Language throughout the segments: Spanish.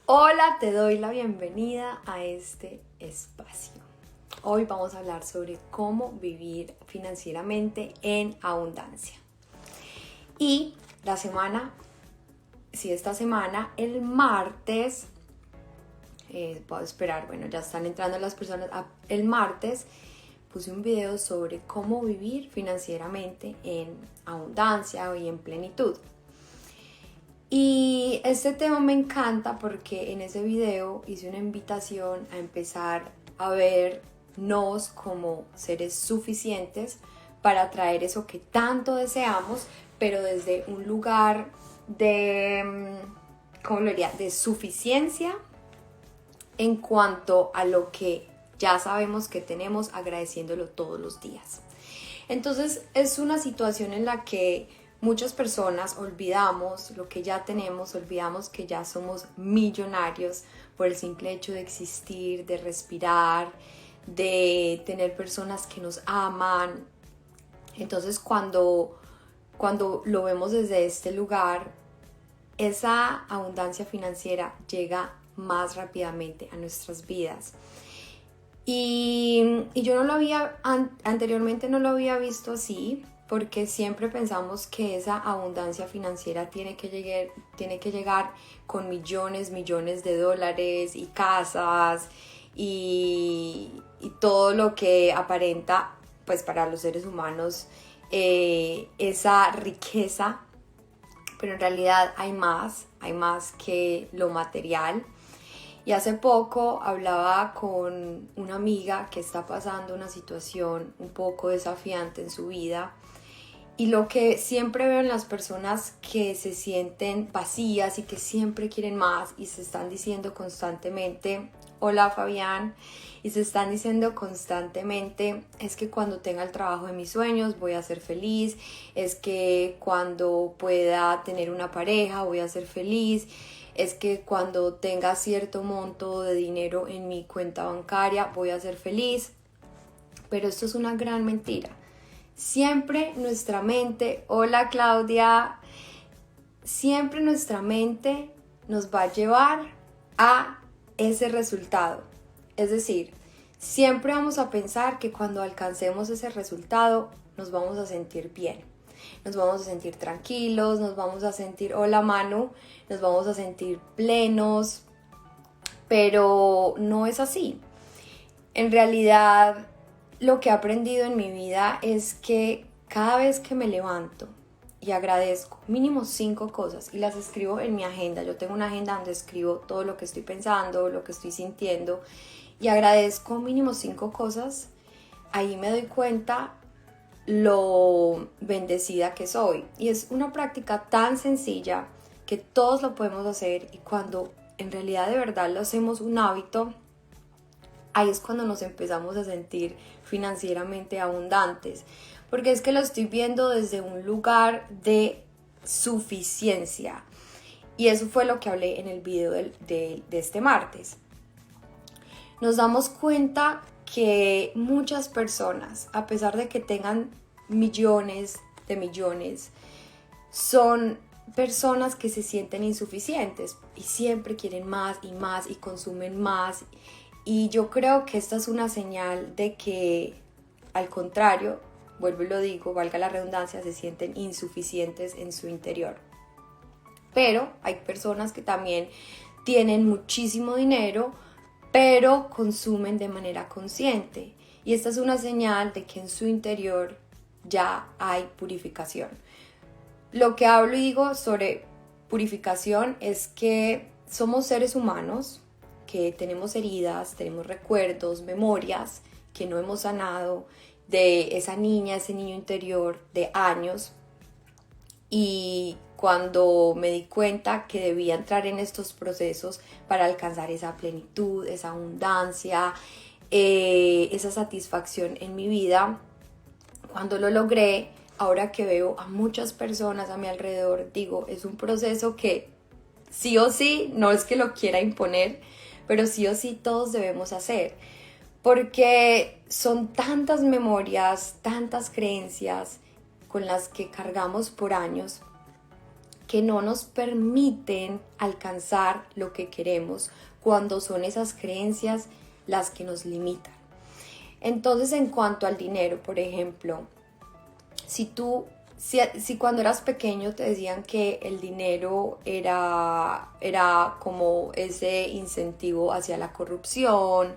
Hola, te doy la bienvenida a este espacio. Hoy vamos a hablar sobre cómo vivir financieramente en abundancia. Y esta semana, el martes, puedo esperar, bueno, ya están entrando las personas. El martes puse un video sobre cómo vivir financieramente en abundancia y en plenitud. Y este tema me encanta porque en ese video hice una invitación a empezar a vernos como seres suficientes para traer eso que tanto deseamos, pero desde un lugar de, ¿cómo lo diría?, de suficiencia en cuanto a lo que ya sabemos que tenemos, agradeciéndolo todos los días. Entonces es una situación en la que muchas personas olvidamos lo que ya tenemos, olvidamos que ya somos millonarios por el simple hecho de existir, de respirar, de tener personas que nos aman. Entonces cuando lo vemos desde este lugar, esa abundancia financiera llega más rápidamente a nuestras vidas. Y yo no lo había, anteriormente no lo había visto así, porque siempre pensamos que esa abundancia financiera tiene que llegar con millones de dólares y casas y todo lo que aparenta, pues para los seres humanos, esa riqueza. Pero en realidad hay más que lo material. Y hace poco hablaba con una amiga que está pasando una situación un poco desafiante en su vida. Y lo que siempre veo en las personas que se sienten vacías y que siempre quieren más y se están diciendo constantemente, hola Fabián, y se están diciendo constantemente, es que cuando tenga el trabajo de mis sueños voy a ser feliz, es que cuando pueda tener una pareja voy a ser feliz, es que cuando tenga cierto monto de dinero en mi cuenta bancaria voy a ser feliz. Pero esto es una gran mentira. Siempre nuestra mente, hola Claudia, siempre nuestra mente nos va a llevar a ese resultado. Es decir, siempre vamos a pensar que cuando alcancemos ese resultado nos vamos a sentir bien. Nos vamos a sentir tranquilos, nos vamos a sentir, hola Manu, nos vamos a sentir plenos, pero no es así. En realidad, lo que he aprendido en mi vida es que cada vez que me levanto y agradezco mínimo 5 cosas y las escribo en mi agenda, yo tengo una agenda donde escribo todo lo que estoy pensando, lo que estoy sintiendo y agradezco mínimo 5 cosas, ahí me doy cuenta lo bendecida que soy. Y es una práctica tan sencilla que todos lo podemos hacer, y cuando en realidad de verdad lo hacemos un hábito, ahí es cuando nos empezamos a sentir financieramente abundantes, porque es que lo estoy viendo desde un lugar de suficiencia. Y eso fue lo que hablé en el video de este martes. Nos damos cuenta que muchas personas, a pesar de que tengan millones de millones, son personas que se sienten insuficientes y siempre quieren más y consumen más. Y yo creo que esta es una señal de que, al contrario, vuelvo y lo digo, valga la redundancia, se sienten insuficientes en su interior. Pero hay personas que también tienen muchísimo dinero, pero consumen de manera consciente. Y esta es una señal de que en su interior ya hay purificación. Lo que hablo y digo sobre purificación es que somos seres humanos, que tenemos heridas, tenemos recuerdos, memorias que no hemos sanado de esa niña, ese niño interior de años. Y cuando me di cuenta que debía entrar en estos procesos para alcanzar esa plenitud, esa abundancia, esa satisfacción en mi vida, cuando lo logré, ahora que veo a muchas personas a mi alrededor, digo, es un proceso que sí o sí, no es que lo quiera imponer, pero sí o sí todos debemos hacer, porque son tantas memorias, tantas creencias con las que cargamos por años, que no nos permiten alcanzar lo que queremos cuando son esas creencias las que nos limitan. Entonces, en cuanto al dinero, por ejemplo, si cuando eras pequeño te decían que el dinero era como ese incentivo hacia la corrupción,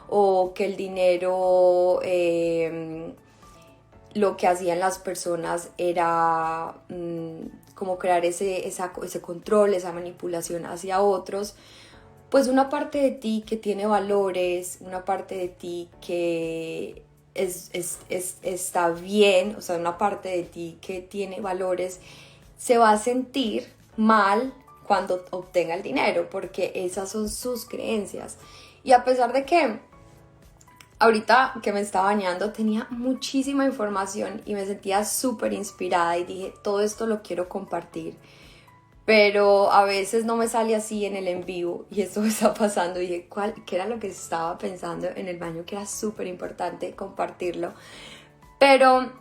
o que el dinero lo que hacían las personas era como crear ese control, esa manipulación hacia otros, pues una parte de ti que tiene valores, una parte de ti que está bien, o sea, una parte de ti que tiene valores, se va a sentir mal cuando obtenga el dinero, porque esas son sus creencias. Y a pesar de que ahorita que me estaba bañando tenía muchísima información y me sentía súper inspirada y dije, todo esto lo quiero compartir, pero a veces no me sale así en el en vivo y esto me está pasando. Y dije, ¿qué era lo que estaba pensando en el baño? Que era súper importante compartirlo. Pero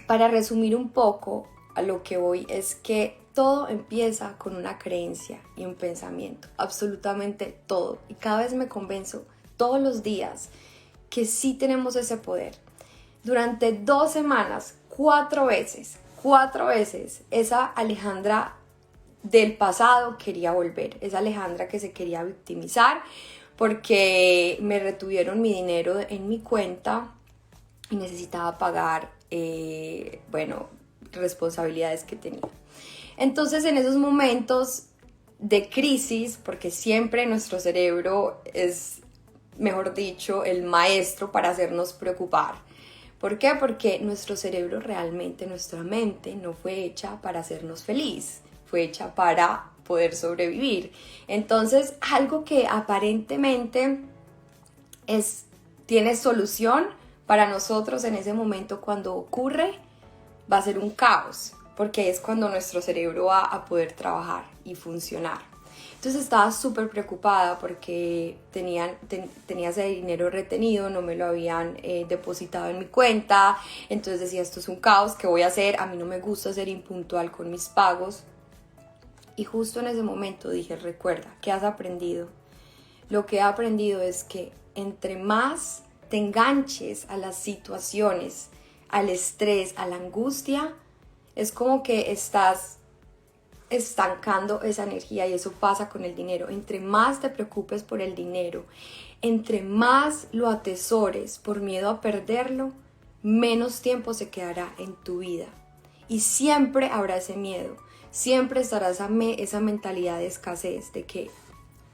para resumir un poco a lo que voy es que todo empieza con una creencia y un pensamiento, absolutamente todo. Y cada vez me convenzo todos los días que sí tenemos ese poder. Durante 2 semanas, 4 veces, esa Alejandra del pasado quería volver, esa Alejandra que se quería victimizar porque me retuvieron mi dinero en mi cuenta y necesitaba pagar, responsabilidades que tenía. Entonces, en esos momentos de crisis, porque siempre nuestro cerebro es, mejor dicho, el maestro para hacernos preocupar. ¿Por qué? Porque nuestro cerebro realmente, nuestra mente no fue hecha para hacernos feliz, fue hecha para poder sobrevivir. Entonces, algo que aparentemente tiene solución para nosotros en ese momento cuando ocurre, va a ser un caos, porque es cuando nuestro cerebro va a poder trabajar y funcionar. Entonces estaba súper preocupada porque tenía ese dinero retenido, no me lo habían depositado en mi cuenta. Entonces decía, esto es un caos, ¿qué voy a hacer? A mí no me gusta ser impuntual con mis pagos. Y justo en ese momento dije, recuerda, ¿qué has aprendido? Lo que he aprendido es que entre más te enganches a las situaciones, al estrés, a la angustia, es como que estás estancando esa energía, y eso pasa con el dinero. Entre más te preocupes por el dinero, entre más lo atesores por miedo a perderlo, menos tiempo se quedará en tu vida. Y siempre habrá ese miedo, siempre estará esa mentalidad de escasez, de que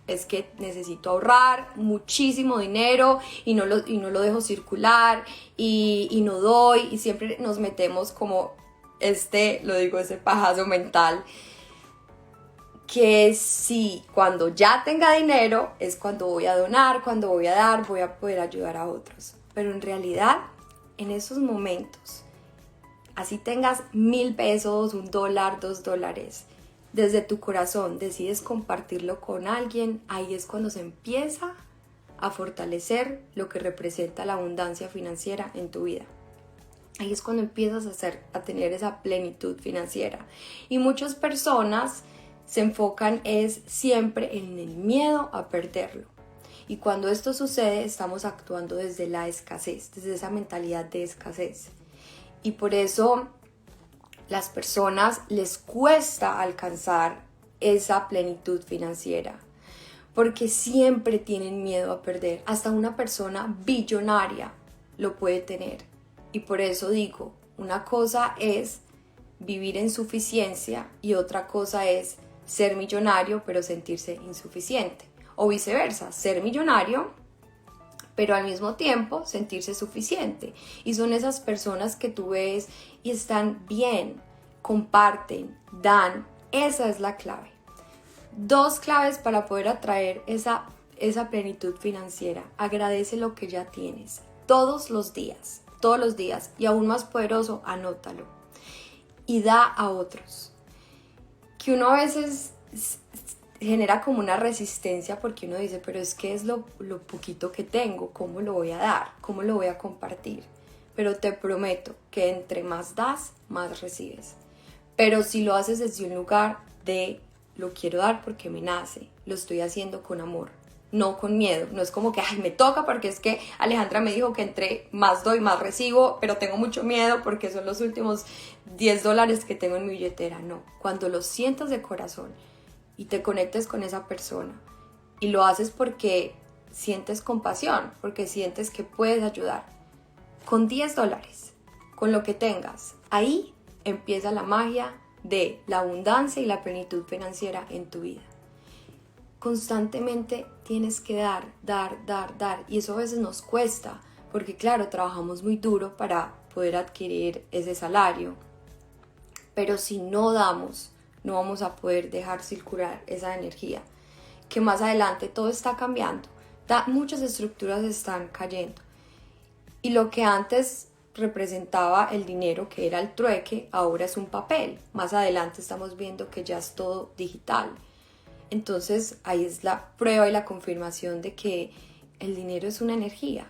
es que necesito ahorrar muchísimo dinero y no lo dejo circular y no doy, y siempre nos metemos como ese pajazo mental, que sí, cuando ya tenga dinero es cuando voy a donar, cuando voy a dar, voy a poder ayudar a otros. Pero en realidad, en esos momentos, así tengas 1,000 pesos, $1, $2, desde tu corazón decides compartirlo con alguien, ahí es cuando se empieza a fortalecer lo que representa la abundancia financiera en tu vida. Ahí es cuando empiezas a tener esa plenitud financiera. Y muchas personas se enfocan siempre en el miedo a perderlo. Y cuando esto sucede, estamos actuando desde la escasez, desde esa mentalidad de escasez. Y por eso las personas les cuesta alcanzar esa plenitud financiera, porque siempre tienen miedo a perder. Hasta una persona billonaria lo puede tener. Y por eso digo, una cosa es vivir en suficiencia y otra cosa es ser millonario pero sentirse insuficiente. O viceversa, ser millonario pero al mismo tiempo sentirse suficiente. Y son esas personas que tú ves y están bien, comparten, dan. Esa es la clave. 2 claves para poder atraer esa plenitud financiera. Agradece lo que ya tienes todos los días. Y aún más poderoso, anótalo. Y da a otros. Que uno a veces genera como una resistencia porque uno dice, pero es que es lo poquito que tengo, ¿cómo lo voy a dar? ¿Cómo lo voy a compartir? Pero te prometo que entre más das, más recibes. Pero si lo haces desde un lugar de lo quiero dar porque me nace, lo estoy haciendo con amor, no con miedo. No es como que ay, me toca porque es que Alejandra me dijo que entre más doy, más recibo, pero tengo mucho miedo porque son los últimos $10 que tengo en mi billetera. No, cuando lo sientas de corazón y te conectes con esa persona y lo haces porque sientes compasión, porque sientes que puedes ayudar, con $10, con lo que tengas, ahí empieza la magia de la abundancia y la plenitud financiera en tu vida. Constantemente tienes que dar, y eso a veces nos cuesta, porque claro, trabajamos muy duro para poder adquirir ese salario, pero si no damos, no vamos a poder dejar circular esa energía, que más adelante todo está cambiando, muchas estructuras están cayendo, y lo que antes representaba el dinero, que era el trueque, ahora es un papel. Más adelante estamos viendo que ya es todo digital. Entonces ahí es la prueba y la confirmación de que el dinero es una energía,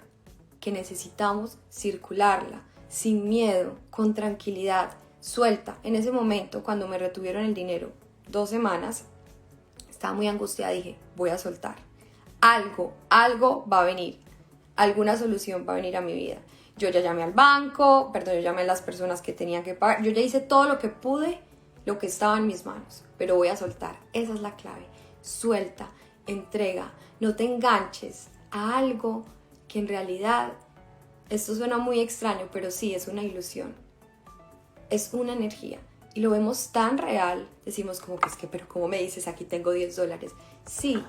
que necesitamos circularla sin miedo, con tranquilidad, suelta. En ese momento, cuando me retuvieron el dinero 2 semanas, estaba muy angustiada, dije, voy a soltar. Algo va a venir, alguna solución va a venir a mi vida. Yo ya llamé al banco, yo llamé a las personas que tenían que pagar, yo ya hice todo lo que pude, lo que estaba en mis manos, pero voy a soltar. Esa es la clave. Suelta, entrega, no te enganches a algo que en realidad, esto suena muy extraño, pero sí, es una ilusión. Es una energía y lo vemos tan real, decimos como que es que, pero ¿cómo me dices? Aquí tengo $10. Sí,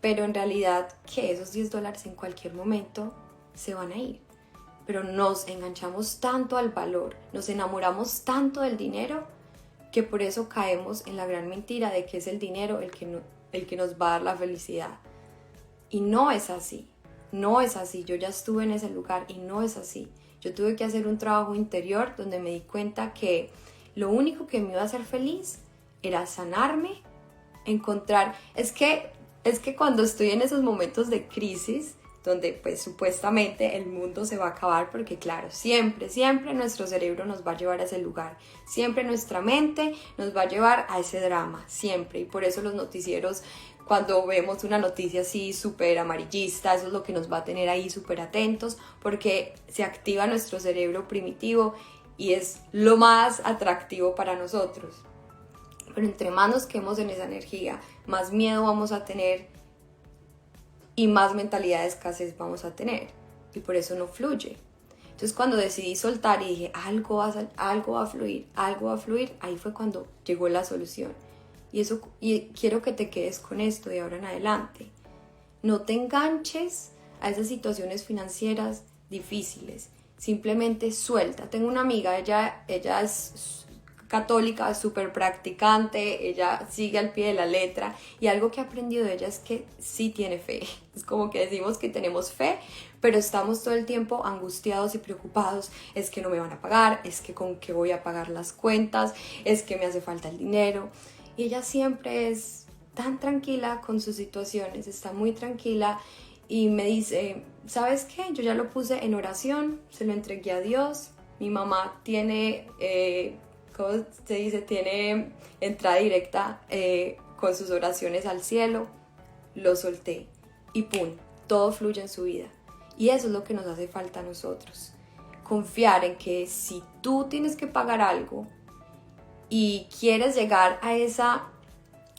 pero en realidad que esos $10 en cualquier momento se van a ir. Pero nos enganchamos tanto al valor, nos enamoramos tanto del dinero, que por eso caemos en la gran mentira de que es el dinero el que nos va a dar la felicidad. Y no es así, no es así. Yo ya estuve en ese lugar y no es así. Yo tuve que hacer un trabajo interior donde me di cuenta que lo único que me iba a hacer feliz era sanarme, encontrar... Es que cuando estoy en esos momentos de crisis, donde pues supuestamente el mundo se va a acabar, porque claro, siempre nuestro cerebro nos va a llevar a ese lugar, siempre nuestra mente nos va a llevar a ese drama, siempre. Y por eso los noticieros, cuando vemos una noticia así súper amarillista, eso es lo que nos va a tener ahí súper atentos, porque se activa nuestro cerebro primitivo y es lo más atractivo para nosotros. Pero entre más nos quedemos en esa energía, más miedo vamos a tener y más mentalidad de escasez vamos a tener, y por eso no fluye. Entonces cuando decidí soltar y dije algo va a fluir, ahí fue cuando llegó la solución. Y quiero que te quedes con esto de ahora en adelante. No te enganches a esas situaciones financieras difíciles, simplemente suelta. Tengo una amiga, ella es católica, súper practicante, ella sigue al pie de la letra, y algo que he aprendido de ella es que sí tiene fe. Es como que decimos que tenemos fe, pero estamos todo el tiempo angustiados y preocupados. Es que no me van a pagar, es que con qué voy a pagar las cuentas, es que me hace falta el dinero. Y ella siempre es tan tranquila con sus situaciones, está muy tranquila y me dice, ¿sabes qué? Yo ya lo puse en oración, se lo entregué a Dios. Mi mamá tiene... ¿cómo se dice? Tiene entrada directa con sus oraciones al cielo. Lo solté y ¡pum! Todo fluye en su vida. Y eso es lo que nos hace falta a nosotros. Confiar en que si tú tienes que pagar algo y quieres llegar a esa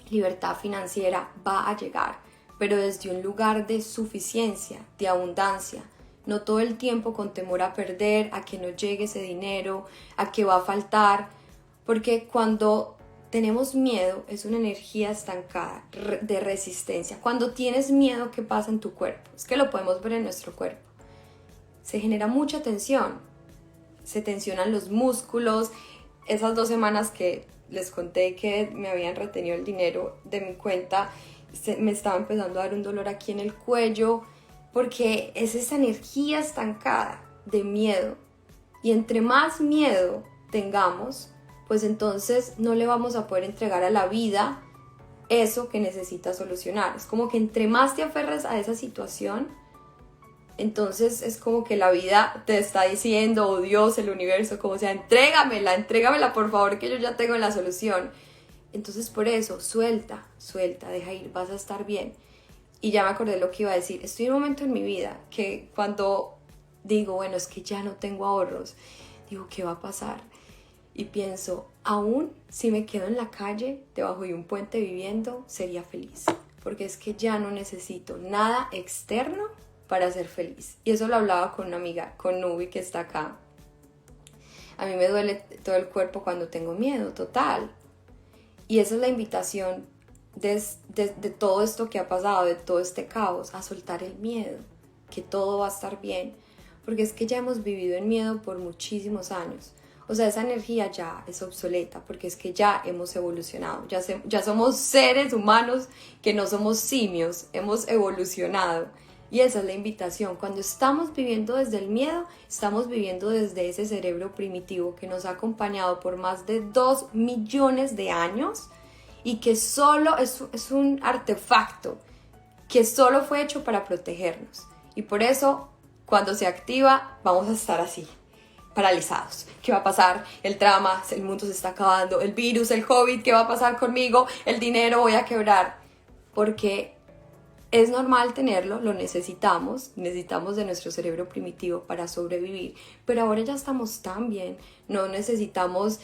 libertad financiera, va a llegar, pero desde un lugar de suficiencia, de abundancia. No todo el tiempo con temor a perder, a que no llegue ese dinero, a que va a faltar. Porque cuando tenemos miedo es una energía estancada, de resistencia. Cuando tienes miedo, ¿qué pasa en tu cuerpo? Es que lo podemos ver en nuestro cuerpo. Se genera mucha tensión, se tensionan los músculos. Esas 2 semanas que les conté que me habían retenido el dinero de mi cuenta, me estaba empezando a dar un dolor aquí en el cuello, porque es esa energía estancada de miedo. Y entre más miedo tengamos, pues entonces no le vamos a poder entregar a la vida eso que necesita solucionar. Es como que entre más te aferres a esa situación, Entonces es como que la vida te está diciendo, o Dios, el universo, como sea, entrégamela por favor, que yo ya tengo la solución. Entonces por eso, suelta, deja ir, vas a estar bien. Y ya me acordé lo que iba a decir. Estoy en un momento en mi vida que cuando digo, bueno, es que ya no tengo ahorros, digo, ¿qué va a pasar? Y pienso, aún si me quedo en la calle, debajo de un puente viviendo, sería feliz. Porque es que ya no necesito nada externo para ser feliz. Y eso lo hablaba con una amiga, con Nubi, que está acá. A mí me duele todo el cuerpo cuando tengo miedo, total. Y esa es la invitación de todo esto que ha pasado, de todo este caos, a soltar el miedo, que todo va a estar bien. Porque es que ya hemos vivido en miedo por muchísimos años. O sea, esa energía ya es obsoleta porque es que ya hemos evolucionado, ya somos seres humanos que no somos simios, hemos evolucionado. Y esa es la invitación. Cuando estamos viviendo desde el miedo, estamos viviendo desde ese cerebro primitivo que nos ha acompañado por más de 2 millones de años y que solo es un artefacto que solo fue hecho para protegernos. Y por eso, cuando se activa, vamos a estar así, paralizados. ¿Qué va a pasar? El drama, el mundo se está acabando, el virus, el COVID, ¿qué va a pasar conmigo? El dinero, voy a quebrar. Porque es normal tenerlo, lo necesitamos de nuestro cerebro primitivo para sobrevivir, pero ahora ya estamos tan bien, no necesitamos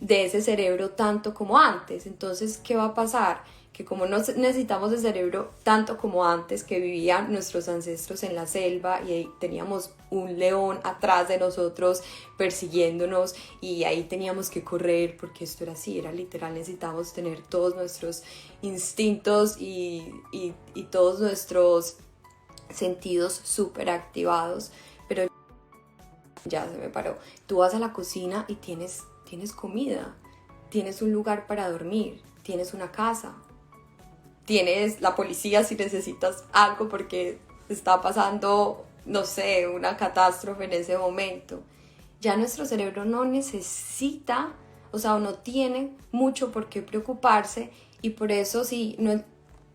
de ese cerebro tanto como antes. Entonces, ¿qué va a pasar? Que como no necesitamos el cerebro tanto como antes, que vivían nuestros ancestros en la selva y ahí teníamos un león atrás de nosotros persiguiéndonos y ahí teníamos que correr porque esto era así, era literal, necesitábamos tener todos nuestros instintos y todos nuestros sentidos súper activados, pero ya se me paró. Tú vas a la cocina y tienes comida, tienes un lugar para dormir, tienes una casa, tienes la policía si necesitas algo porque está pasando, no sé, una catástrofe en ese momento. Ya nuestro cerebro no necesita, o sea, no tiene mucho por qué preocuparse y por eso sí, no,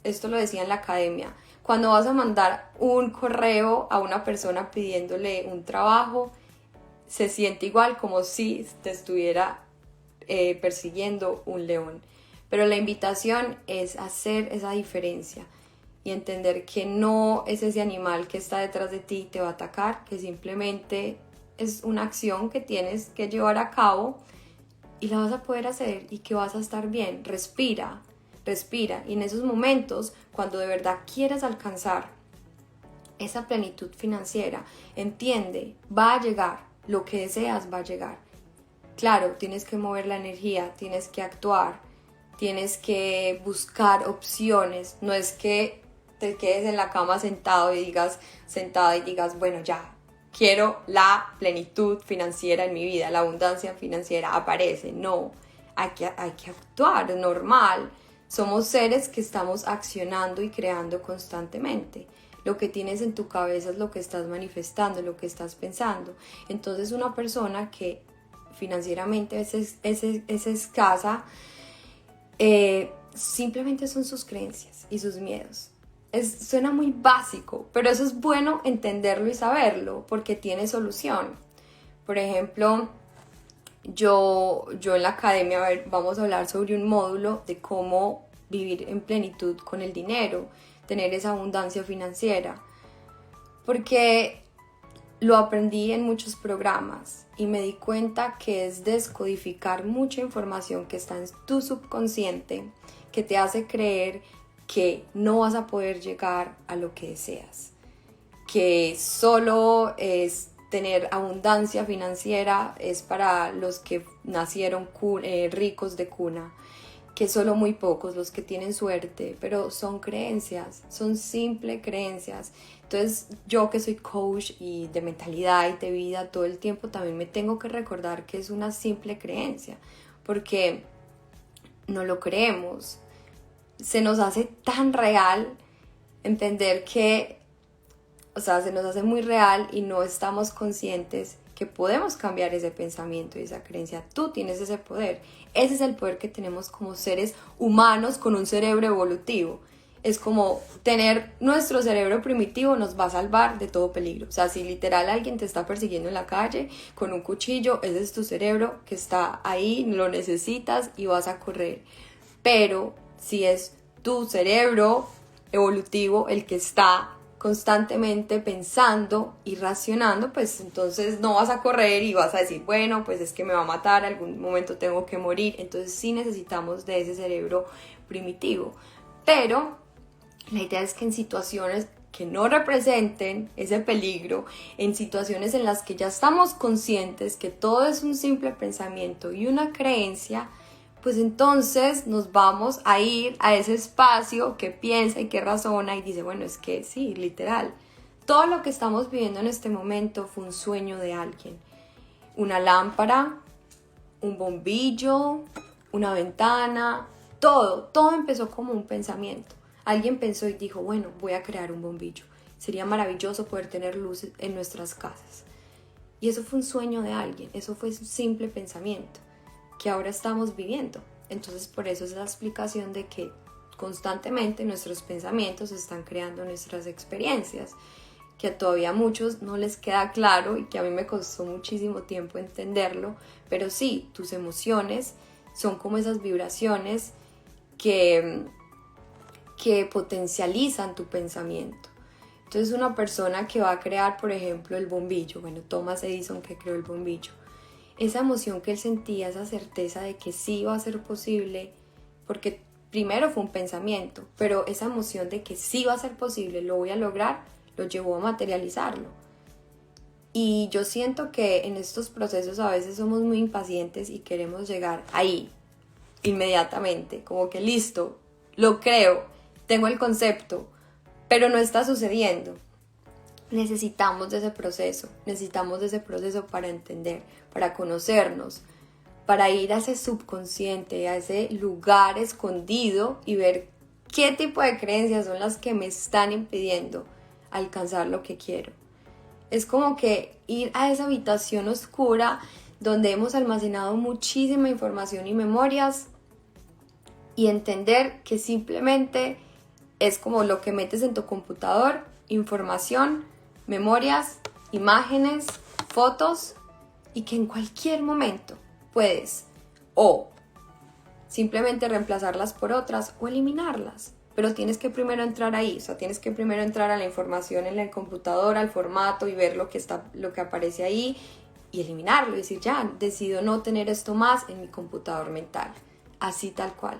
esto lo decía en la academia, cuando vas a mandar un correo a una persona pidiéndole un trabajo, se siente igual como si te estuviera persiguiendo un león. Pero la invitación es hacer esa diferencia y entender que no es ese animal que está detrás de ti y te va a atacar, que simplemente es una acción que tienes que llevar a cabo y la vas a poder hacer y que vas a estar bien. Respira, respira. Y en esos momentos, cuando de verdad quieras alcanzar esa plenitud financiera, entiende, va a llegar, lo que deseas va a llegar. Claro, tienes que mover la energía, tienes que actuar, tienes que buscar opciones. No es que te quedes en la cama sentada y digas, bueno, ya, quiero la plenitud financiera en mi vida, la abundancia financiera aparece. No, hay que actuar, es normal. Somos seres que estamos accionando y creando constantemente. Lo que tienes en tu cabeza es lo que estás manifestando, lo que estás pensando. Entonces una persona que financieramente es escasa, simplemente son sus creencias y sus miedos. Suena muy básico, pero eso es bueno entenderlo y saberlo porque tiene solución. Por ejemplo, yo en la academia, vamos a hablar sobre un módulo de cómo vivir en plenitud con el dinero, tener esa abundancia financiera, porque lo aprendí en muchos programas y me di cuenta que es descodificar mucha información que está en tu subconsciente que te hace creer que no vas a poder llegar a lo que deseas, que solo es tener abundancia financiera es para los que nacieron ricos de cuna, que solo muy pocos los que tienen suerte, pero son creencias, son simples creencias. Entonces yo que soy coach y de mentalidad y de vida todo el tiempo también me tengo que recordar que es una simple creencia, porque no lo creemos. Se nos hace tan real entender que, o sea, se nos hace muy real y no estamos conscientes que podemos cambiar ese pensamiento y esa creencia. Tú tienes ese poder. Ese es el poder que tenemos como seres humanos con un cerebro evolutivo. es como tener nuestro cerebro primitivo nos va a salvar de todo peligro. O sea, si literal alguien te está persiguiendo en la calle con un cuchillo, ese es tu cerebro que está ahí, lo necesitas y vas a correr. Pero si es tu cerebro evolutivo el que está constantemente pensando y racionando, pues entonces no vas a correr y vas a decir, bueno, pues es que me va a matar, algún momento tengo que morir. Entonces sí necesitamos de ese cerebro primitivo. Pero la idea es que en situaciones que no representen ese peligro, en situaciones en las que ya estamos conscientes que todo es un simple pensamiento y una creencia, pues entonces nos vamos a ir a ese espacio que piensa y que razona y dice, bueno, es que sí, literal, todo lo que estamos viviendo en este momento fue un sueño de alguien. Una lámpara, un bombillo, una ventana, todo empezó como un pensamiento. Alguien pensó y dijo, bueno, voy a crear un bombillo. Sería maravilloso poder tener luz en nuestras casas. Y eso fue un sueño de alguien, eso fue un simple pensamiento que ahora estamos viviendo. Entonces por eso es la explicación de que constantemente nuestros pensamientos están creando nuestras experiencias, que a todavía a muchos no les queda claro y que a mí me costó muchísimo tiempo entenderlo, pero sí, tus emociones son como esas vibraciones que potencializan tu pensamiento. Entonces una persona que va a crear, por ejemplo, el bombillo, bueno, Thomas Edison que creó el bombillo, esa emoción que él sentía, esa certeza de que sí iba a ser posible, porque primero fue un pensamiento, pero esa emoción de que sí va a ser posible, lo voy a lograr, lo llevó a materializarlo. Y yo siento que en estos procesos a veces somos muy impacientes y queremos llegar ahí, inmediatamente, como que listo, lo creo, tengo el concepto, pero no está sucediendo. Necesitamos de ese proceso para entender, para conocernos, para ir a ese subconsciente, a ese lugar escondido y ver qué tipo de creencias son las que me están impidiendo alcanzar lo que quiero. Es como que ir a esa habitación oscura donde hemos almacenado muchísima información y memorias y entender que simplemente es como lo que metes en tu computador, información, memorias, imágenes, fotos, y que en cualquier momento puedes o simplemente reemplazarlas por otras o eliminarlas. Pero tienes que primero entrar ahí, o sea, tienes que primero entrar a la información en el computador, al formato y ver lo que aparece ahí y eliminarlo y decir, ya, decido no tener esto más en mi computador mental, así tal cual.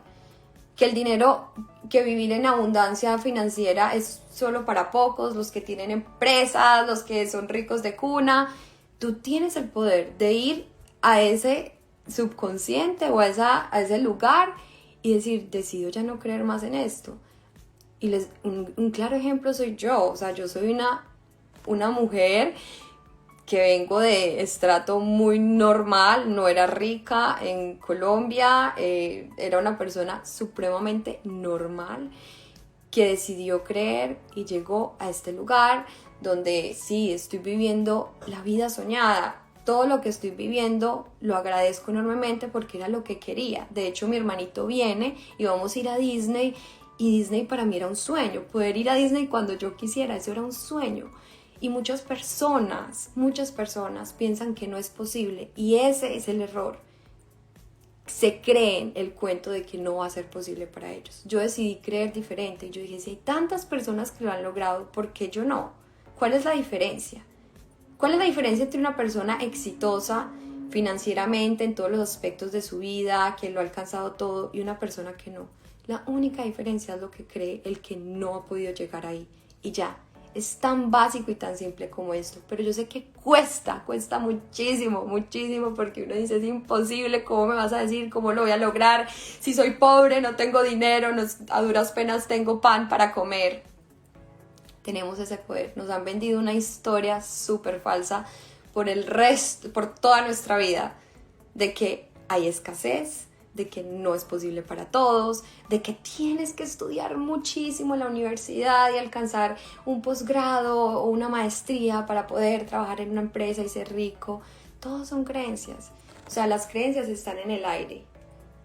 Que el dinero, que vivir en abundancia financiera es solo para pocos, los que tienen empresas, los que son ricos de cuna. Tú tienes el poder de ir a ese subconsciente o a ese lugar y decir, decido ya no creer más en esto. Y un claro ejemplo soy yo, o sea, yo soy una mujer que vengo de estrato muy normal, no era rica en Colombia, era una persona supremamente normal que decidió creer y llegó a este lugar donde sí, estoy viviendo la vida soñada. Todo lo que estoy viviendo lo agradezco enormemente porque era lo que quería. De hecho, mi hermanito viene y vamos a ir a Disney y Disney para mí era un sueño. Poder ir a Disney cuando yo quisiera, eso era un sueño. Y muchas personas piensan que no es posible y ese es el error. Se creen el cuento de que no va a ser posible para ellos. Yo decidí creer diferente y yo dije, si hay tantas personas que lo han logrado, ¿por qué yo no? ¿Cuál es la diferencia? ¿Cuál es la diferencia entre una persona exitosa financieramente en todos los aspectos de su vida, que lo ha alcanzado todo, y una persona que no? La única diferencia es lo que cree el que no ha podido llegar ahí. Y ya, es tan básico y tan simple como esto. Pero yo sé que cuesta muchísimo, muchísimo, porque uno dice, es imposible, ¿cómo me vas a decir? ¿Cómo lo voy a lograr? Si soy pobre, no tengo dinero, a duras penas tengo pan para comer. Tenemos ese poder. Nos han vendido una historia súper falsa por toda nuestra vida, de que hay escasez, de que no es posible para todos, de que tienes que estudiar muchísimo en la universidad y alcanzar un posgrado o una maestría para poder trabajar en una empresa y ser rico. Todos son creencias. O sea, las creencias están en el aire.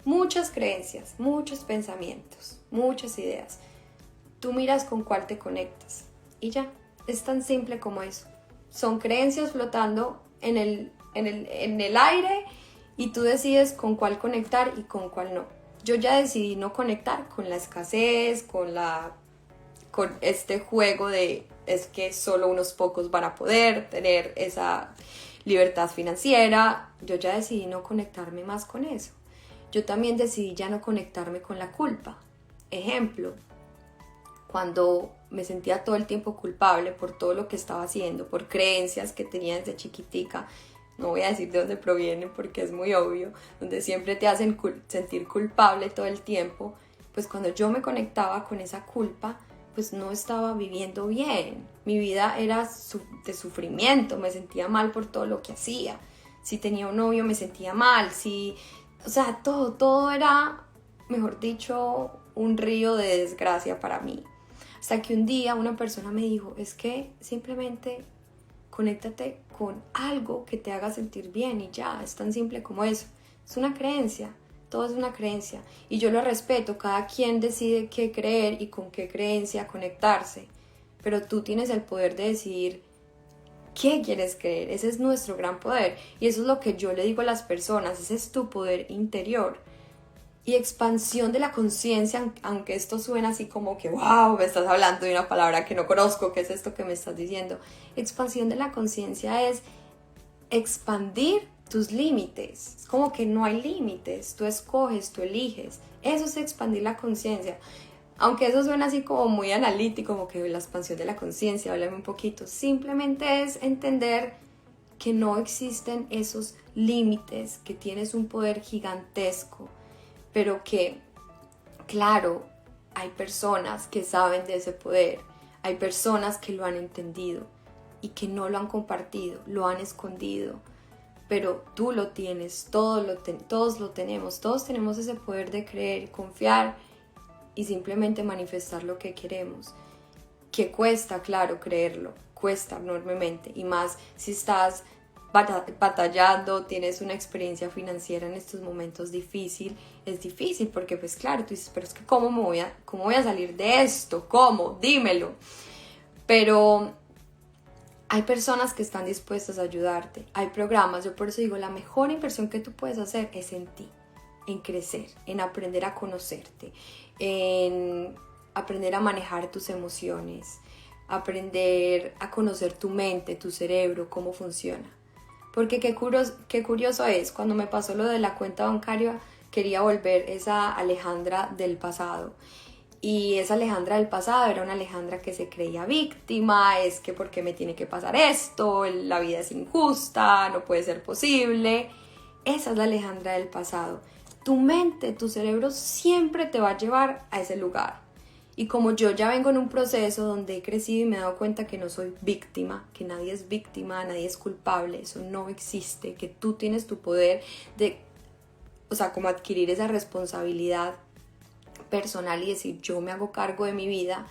Muchas creencias, muchos pensamientos, muchas ideas. tú miras con cuál te conectas y ya, es tan simple como eso. Son creencias flotando en el aire y tú decides con cuál conectar y con cuál no. Yo ya decidí no conectar con la escasez, con este juego de es que solo unos pocos van a poder tener esa libertad financiera. Yo ya decidí no conectarme más con eso. Yo también decidí ya no conectarme con la culpa. Ejemplo, cuando me sentía todo el tiempo culpable por todo lo que estaba haciendo, por creencias que tenía desde chiquitica, no voy a decir de dónde provienen porque es muy obvio, donde siempre te hacen sentir culpable todo el tiempo, pues cuando yo me conectaba con esa culpa, pues no estaba viviendo bien. Mi vida era de sufrimiento, me sentía mal por todo lo que hacía. Si tenía un novio me sentía mal, o sea, todo era, mejor dicho, un río de desgracia para mí. Hasta que un día una persona me dijo, es que simplemente conéctate con algo que te haga sentir bien y ya, es tan simple como eso. Es una creencia, todo es una creencia y yo lo respeto, cada quien decide qué creer y con qué creencia conectarse, pero tú tienes el poder de decidir qué quieres creer, ese es nuestro gran poder y eso es lo que yo le digo a las personas, ese es tu poder interior. Y expansión de la conciencia, aunque esto suena así como que wow, me estás hablando de una palabra que no conozco, ¿qué es esto que me estás diciendo? Expansión de la conciencia es expandir tus límites. Es como que no hay límites, tú escoges, tú eliges. Eso es expandir la conciencia. Aunque eso suena así como muy analítico, como que la expansión de la conciencia, háblame un poquito. Simplemente es entender que no existen esos límites, que tienes un poder gigantesco, pero que, claro, hay personas que saben de ese poder, hay personas que lo han entendido y que no lo han compartido, lo han escondido, pero tú lo tienes, todos lo tenemos, todos tenemos ese poder de creer, confiar y simplemente manifestar lo que queremos, que cuesta, claro, creerlo, cuesta enormemente, y más si estás batallando, tienes una experiencia financiera en estos momentos difícil, es difícil porque pues claro, tú dices, pero es que ¿cómo voy a salir de esto? ¿Cómo? Dímelo. Pero hay personas que están dispuestas a ayudarte, hay programas, yo por eso digo, la mejor inversión que tú puedes hacer es en ti, en crecer, en aprender a conocerte, en aprender a manejar tus emociones, aprender a conocer tu mente, tu cerebro, cómo funciona. Porque qué curioso es, cuando me pasó lo de la cuenta bancaria, quería volver esa Alejandra del pasado. Y esa Alejandra del pasado era una Alejandra que se creía víctima, es que ¿por qué me tiene que pasar esto? La vida es injusta, no puede ser posible. Esa es la Alejandra del pasado. Tu mente, tu cerebro siempre te va a llevar a ese lugar. Y como yo ya vengo en un proceso donde he crecido y me he dado cuenta que no soy víctima, que nadie es víctima, nadie es culpable, eso no existe, que tú tienes tu poder de, o sea, como adquirir esa responsabilidad personal y decir yo me hago cargo de mi vida.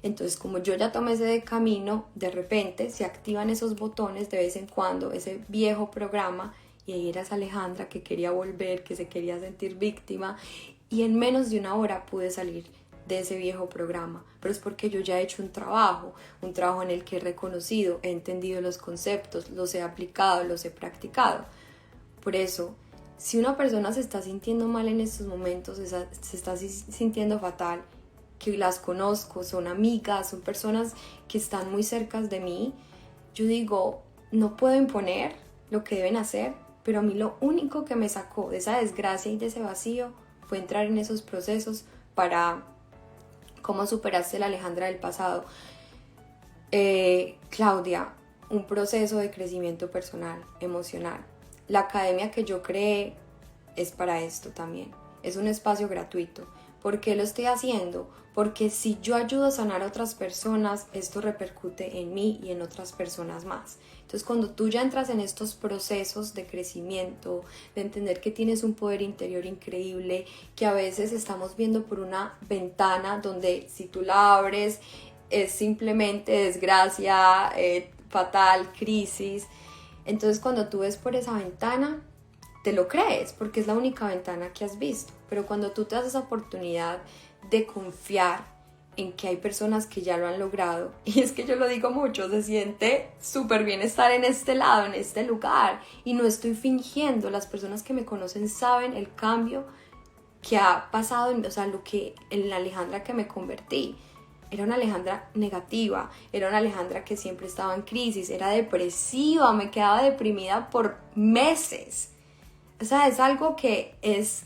Entonces como yo ya tomé ese camino, de repente se activan esos botones de vez en cuando, ese viejo programa, y ahí era esa Alejandra que quería volver, que se quería sentir víctima, y en menos de una hora pude salir de ese viejo programa, pero es porque yo ya he hecho un trabajo en el que he reconocido, he entendido los conceptos, los he aplicado, los he practicado. Por eso, si una persona se está sintiendo mal en estos momentos, se está sintiendo fatal, que las conozco, son amigas, son personas que están muy cerca de mí, yo digo, no puedo imponer lo que deben hacer, pero a mí lo único que me sacó de esa desgracia y de ese vacío fue entrar en esos procesos para cómo superaste la Alejandra del pasado. Claudia, un proceso de crecimiento personal, emocional. La academia que yo creé es para esto también. Es un espacio gratuito. ¿Por qué lo estoy haciendo? Porque si yo ayudo a sanar a otras personas, esto repercute en mí y en otras personas más. Entonces, cuando tú ya entras en estos procesos de crecimiento, de entender que tienes un poder interior increíble, que a veces estamos viendo por una ventana donde si tú la abres es simplemente desgracia, fatal, crisis. Entonces, cuando tú ves por esa ventana, te lo crees porque es la única ventana que has visto. Pero cuando tú te das esa oportunidad de confiar en que hay personas que ya lo han logrado. Y es que yo lo digo mucho, se siente súper bien estar en este lado, en este lugar. Y no estoy fingiendo, las personas que me conocen saben el cambio que ha pasado, o sea, en la Alejandra que me convertí. Era una Alejandra negativa, era una Alejandra que siempre estaba en crisis, era depresiva, me quedaba deprimida por meses. O sea, es algo que es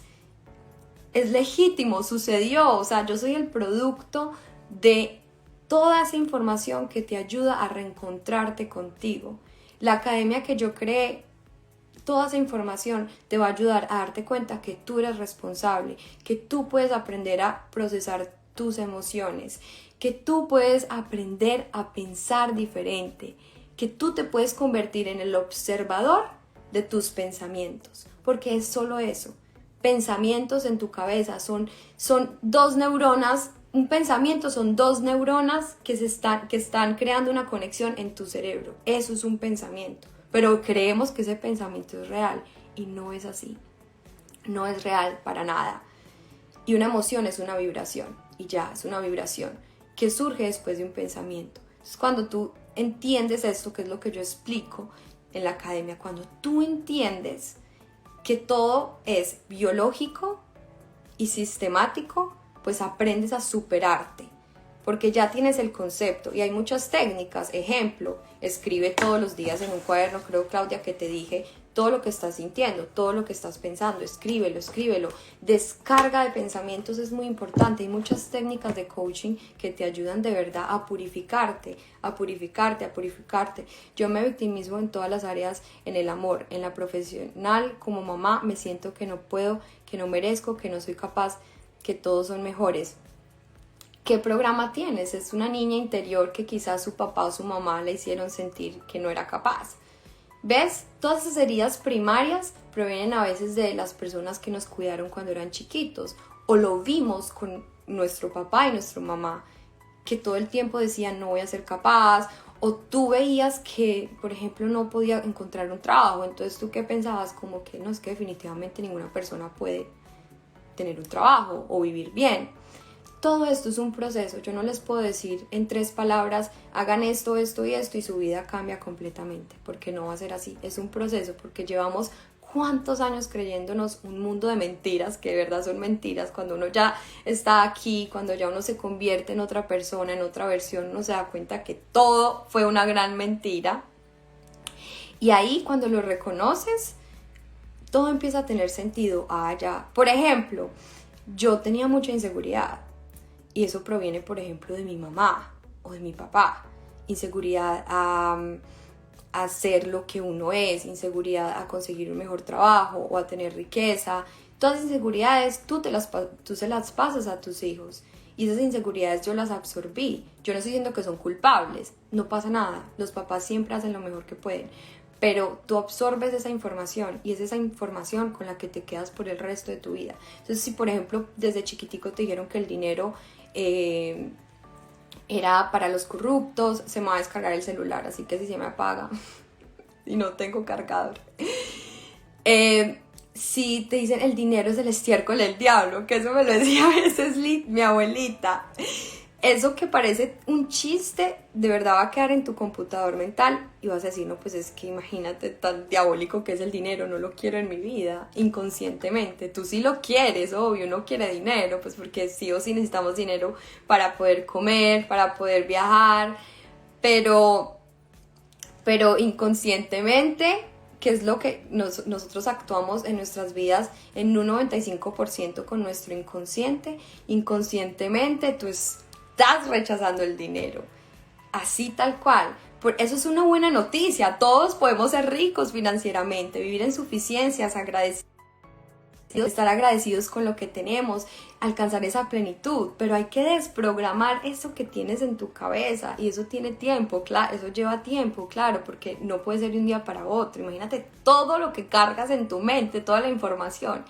legítimo, sucedió. O sea, yo soy el producto de toda esa información que te ayuda a reencontrarte contigo. La academia que yo creé, toda esa información te va a ayudar a darte cuenta que tú eres responsable, que tú puedes aprender a procesar tus emociones, que tú puedes aprender a pensar diferente, que tú te puedes convertir en el observador de tus pensamientos, porque es solo eso. Pensamientos en tu cabeza son dos neuronas. Un pensamiento son dos neuronas que están creando una conexión en tu cerebro. Eso es un pensamiento, pero creemos que ese pensamiento es real y no es así. No es real para nada. Y una emoción es una vibración, y ya, es una vibración que surge después de un pensamiento. Entonces, cuando tú entiendes esto, que es lo que yo explico en la academia, cuando tú entiendes que todo es biológico y sistemático, pues aprendes a superarte, porque ya tienes el concepto y hay muchas técnicas. Ejemplo, escribe todos los días en un cuaderno, creo, Claudia, que te dije, todo lo que estás sintiendo, todo lo que estás pensando, escríbelo. Descarga de pensamientos es muy importante. Hay muchas técnicas de coaching que te ayudan de verdad a purificarte. Yo me victimizo en todas las áreas, en el amor, en la profesional, como mamá, me siento que no puedo, que no merezco, que no soy capaz, que todos son mejores. ¿Qué programa tienes? Es una niña interior que quizás su papá o su mamá le hicieron sentir que no era capaz. ¿Ves? Todas esas heridas primarias provienen a veces de las personas que nos cuidaron cuando eran chiquitos, o lo vimos con nuestro papá y nuestra mamá, que todo el tiempo decían no voy a ser capaz, o tú veías que, por ejemplo, no podía encontrar un trabajo. Entonces, ¿tú qué pensabas? Como que no, es que definitivamente ninguna persona puede tener un trabajo o vivir bien. Todo esto es un proceso. Yo no les puedo decir en 3 palabras, hagan esto, esto y esto, y su vida cambia completamente, porque no va a ser así. Es un proceso, porque llevamos cuántos años creyéndonos un mundo de mentiras, que de verdad son mentiras. Cuando uno ya está aquí, cuando ya uno se convierte en otra persona, en otra versión, uno se da cuenta que todo fue una gran mentira. Y ahí, cuando lo reconoces, todo empieza a tener sentido. Ya. Por ejemplo, yo tenía mucha inseguridad. Y eso proviene, por ejemplo, de mi mamá o de mi papá. Inseguridad a ser lo que uno es, inseguridad a conseguir un mejor trabajo o a tener riqueza. Todas esas inseguridades tú se las pasas a tus hijos. Y esas inseguridades yo las absorbí. Yo no estoy diciendo que son culpables, no pasa nada. Los papás siempre hacen lo mejor que pueden. Pero tú absorbes esa información y es esa información con la que te quedas por el resto de tu vida. Entonces, si por ejemplo desde chiquitico te dijeron que el dinero era para los corruptos, se me va a descargar el celular, así que si se me apaga y no tengo cargador. Si te dicen el dinero es el estiércol del diablo, que eso me lo decía a veces mi abuelita. Eso que parece un chiste, de verdad va a quedar en tu computador mental y vas a decir, no, pues es que imagínate tan diabólico que es el dinero, no lo quiero en mi vida, inconscientemente. Tú sí lo quieres, obvio, uno quiere dinero, pues porque sí o sí necesitamos dinero para poder comer, para poder viajar, pero inconscientemente, que es lo que nosotros actuamos en nuestras vidas en un 95% con nuestro inconsciente. Inconscientemente tú estás rechazando el dinero, así tal cual. Eso es una buena noticia. Todos podemos ser ricos financieramente, vivir en suficiencias, agradecidos, estar agradecidos con lo que tenemos, alcanzar esa plenitud, pero hay que desprogramar eso que tienes en tu cabeza, y eso tiene tiempo, claro, eso lleva tiempo, claro, porque no puede ser de un día para otro. Imagínate todo lo que cargas en tu mente, toda la información.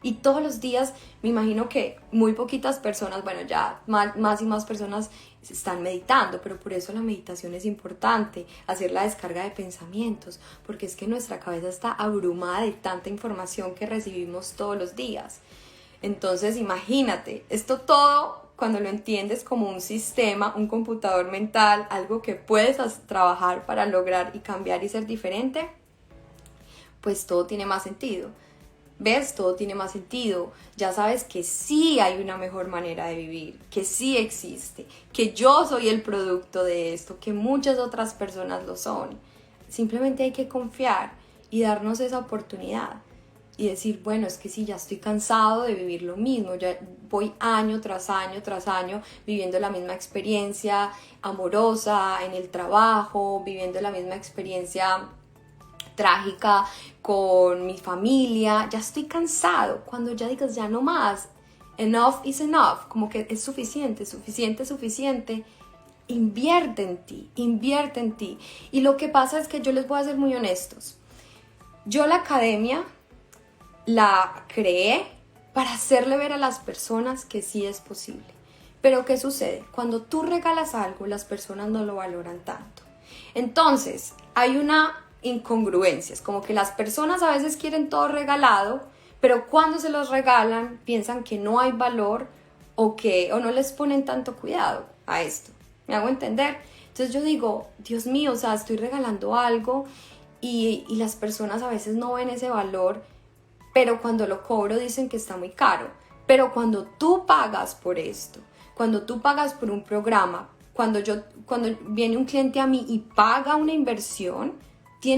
Y todos los días me imagino que muy poquitas personas, bueno, ya más y más personas están meditando, pero por eso la meditación es importante, hacer la descarga de pensamientos, porque es que nuestra cabeza está abrumada de tanta información que recibimos todos los días. Entonces imagínate, esto todo cuando lo entiendes como un sistema, un computador mental, algo que puedes trabajar para lograr y cambiar y ser diferente, pues todo tiene más sentido. ¿Ves? Todo tiene más sentido. Ya sabes que sí hay una mejor manera de vivir, que sí existe, que yo soy el producto de esto, que muchas otras personas lo son. Simplemente hay que confiar y darnos esa oportunidad y decir, bueno, es que sí, ya estoy cansado de vivir lo mismo, ya voy año tras año tras año viviendo la misma experiencia amorosa, en el trabajo, viviendo la misma experiencia trágica con mi familia, ya estoy cansado. Cuando ya digas ya no más, enough is enough, como que es suficiente, suficiente, suficiente, invierte en ti, invierte en ti. Y lo que pasa es que yo les voy a ser muy honestos, yo la academia la creé para hacerle ver a las personas que sí es posible. Pero ¿qué sucede? Cuando tú regalas algo, las personas no lo valoran tanto. Entonces, hay una incongruencia. Es como que las personas a veces quieren todo regalado, pero cuando se los regalan, piensan que no hay valor o no les ponen tanto cuidado a esto. ¿Me hago entender? Entonces yo digo, Dios mío, o sea, estoy regalando algo y las personas a veces no ven ese valor, pero cuando lo cobro dicen que está muy caro. Pero cuando tú pagas por esto, cuando tú pagas por un programa, cuando viene un cliente a mí y paga una inversión,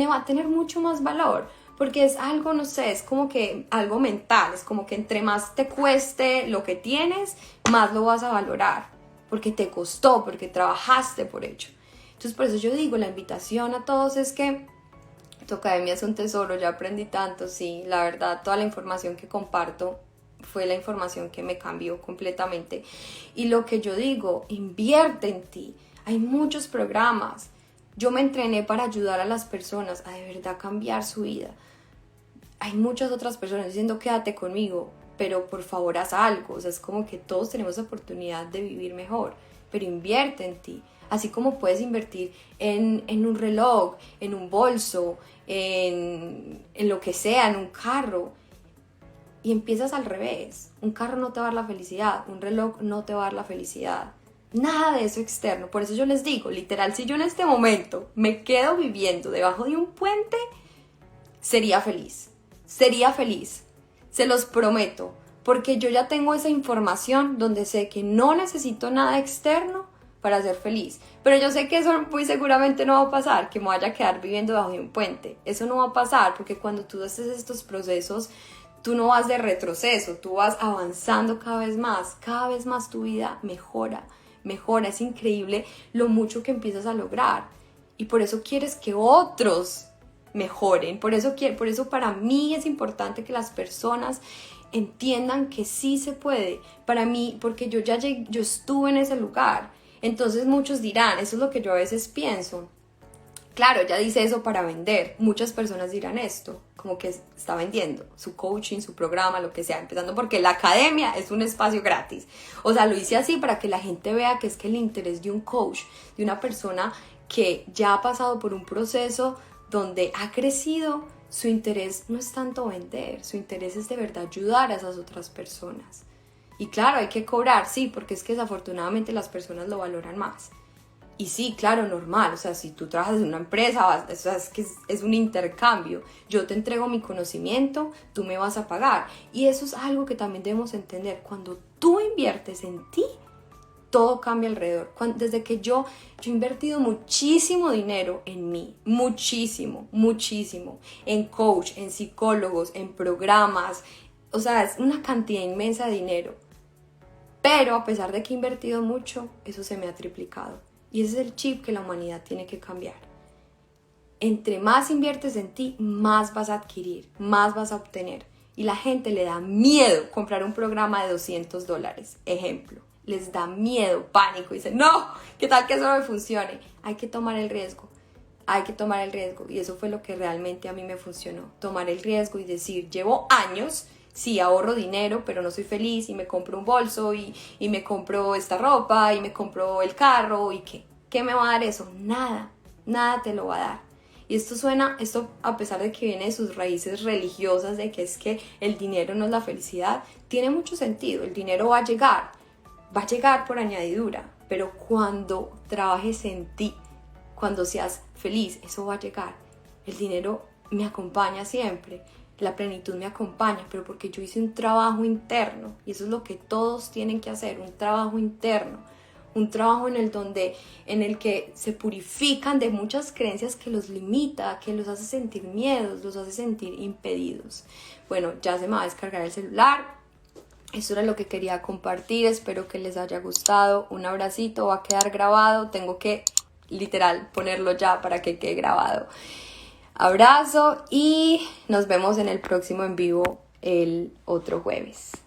va a tener mucho más valor, porque es algo, no sé, es como que algo mental, es como que entre más te cueste lo que tienes, más lo vas a valorar, porque te costó, porque trabajaste por ello. Entonces por eso yo digo, la invitación a todos es que tu academia es un tesoro, ya aprendí tanto, sí, la verdad, toda la información que comparto fue la información que me cambió completamente. Y lo que yo digo, invierte en ti. Hay muchos programas. Yo me entrené para ayudar a las personas a de verdad cambiar su vida. Hay muchas otras personas diciendo quédate conmigo, pero por favor haz algo. O sea, es como que todos tenemos la oportunidad de vivir mejor, pero invierte en ti. Así como puedes invertir en un reloj, en un bolso, en lo que sea, en un carro. Y empiezas al revés. Un carro no te va a dar la felicidad, un reloj no te va a dar la felicidad. Nada de eso externo. Por eso yo les digo, literal, si yo en este momento me quedo viviendo debajo de un puente, sería feliz. Sería feliz. Se los prometo. Porque yo ya tengo esa información donde sé que no necesito nada externo para ser feliz. Pero yo sé que eso muy seguramente no va a pasar, que me vaya a quedar viviendo debajo de un puente. Eso no va a pasar porque cuando tú haces estos procesos, tú no vas de retroceso, tú vas avanzando cada vez más tu vida mejora, es increíble lo mucho que empiezas a lograr y por eso quieres que otros mejoren, por eso para mí es importante que las personas entiendan que sí se puede, para mí, porque yo estuve en ese lugar, entonces muchos dirán, eso es lo que yo a veces pienso, claro, ella dice eso para vender. Muchas personas dirán esto, como que está vendiendo su coaching, su programa, lo que sea, empezando porque la academia es un espacio gratis. O sea, lo hice así para que la gente vea que es que el interés de un coach, de una persona que ya ha pasado por un proceso donde ha crecido, su interés no es tanto vender, su interés es de verdad ayudar a esas otras personas. Y claro, hay que cobrar, sí, porque es que desafortunadamente las personas lo valoran más. Y sí, claro, normal, o sea, si tú trabajas en una empresa, o sea, es que es un intercambio. Yo te entrego mi conocimiento, tú me vas a pagar. Y eso es algo que también debemos entender. Cuando tú inviertes en ti, todo cambia alrededor. Desde que yo he invertido muchísimo dinero en mí, muchísimo, en coach, en psicólogos, en programas, o sea, es una cantidad inmensa de dinero. Pero a pesar de que he invertido mucho, eso se me ha triplicado. Y ese es el chip que la humanidad tiene que cambiar. Entre más inviertes en ti, más vas a adquirir, más vas a obtener. Y la gente le da miedo comprar un programa de $200. Ejemplo, les da miedo, pánico. Dicen, no, ¿qué tal que eso no me funcione? Hay que tomar el riesgo. Hay que tomar el riesgo. Y eso fue lo que realmente a mí me funcionó. Tomar el riesgo y decir, llevo años. Sí, ahorro dinero, pero no soy feliz y me compro un bolso y me compro esta ropa y me compro el carro y ¿qué me va a dar eso? Nada te lo va a dar. Y esto a pesar de que viene de sus raíces religiosas, de que es que el dinero no es la felicidad, tiene mucho sentido, el dinero va a llegar, va a llegar por añadidura, pero cuando trabajes en ti, cuando seas feliz, eso va a llegar. El dinero me acompaña siempre, la plenitud me acompaña, pero porque yo hice un trabajo interno, y eso es lo que todos tienen que hacer, un trabajo interno, un trabajo en el que se purifican de muchas creencias que los limita, que los hace sentir miedos, los hace sentir impedidos. Bueno, ya se me va a descargar el celular. Eso era lo que quería compartir, espero que les haya gustado. Un abracito, va a quedar grabado, tengo que literal ponerlo ya para que quede grabado. Abrazo y nos vemos en el próximo en vivo el otro jueves.